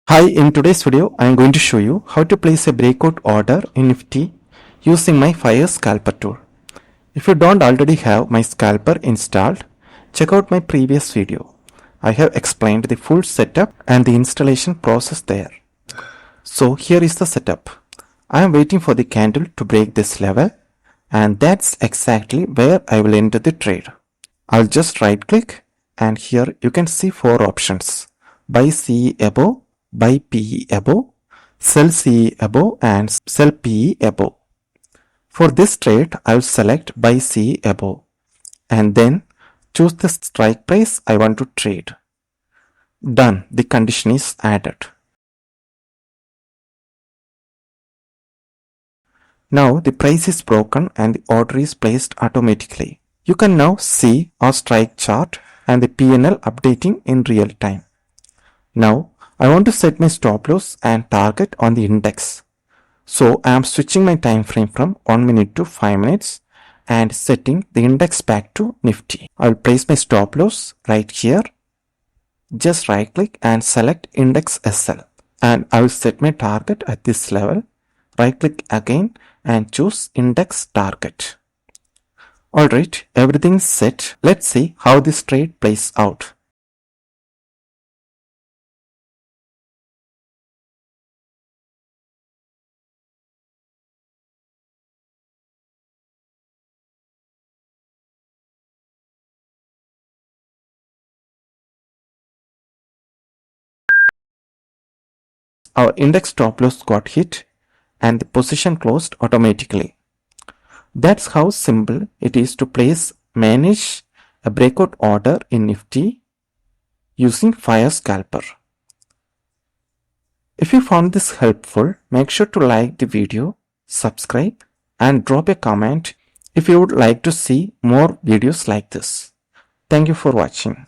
Hi, in today's video, I am going to show you how to place a breakout order in Nifty using my Fyers Scalper tool. If you don't already have my scalper installed, check out my previous video. I have explained the full setup and the installation process there. So here is the setup. I am waiting for the candle to break this level, and that's exactly where I will enter the trade. I'll just right click, and here you can see 4 options: buy CE above, buy PE above, sell CE above, and sell PE above. For this trade, I will select buy CE above and then choose the strike price I want to trade. Done. The condition is added. Now the price is broken and the order is placed automatically. You can now see our strike chart and the P&L updating in real time. Now I want to set my stop loss and target on the index. So I am switching my time frame from 1 minute to 5 minutes and setting the index back to Nifty. I will place my stop loss right here. Just right click and select index SL, and I will set my target at this level. Right click again and choose index target. Alright, everything is set. Let's see how this trade plays out. Our index stop loss got hit and the position closed automatically. That's how simple it is to manage a breakout order in Nifty using Fyers Scalper. If you found this helpful, make sure to like the video, subscribe, and drop a comment if you would like to see more videos like this. Thank you for watching.